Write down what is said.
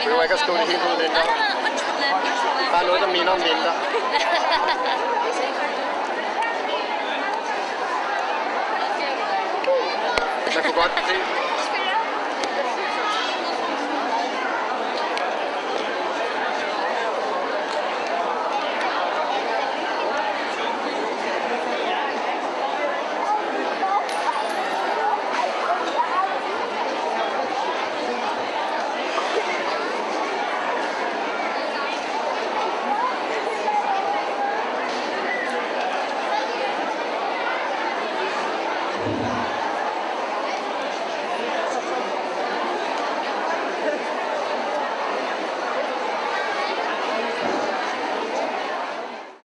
behøver ikke at skrive det helt ud vinter. Der er noget, der minder om vinter. Jeg kunne godt se.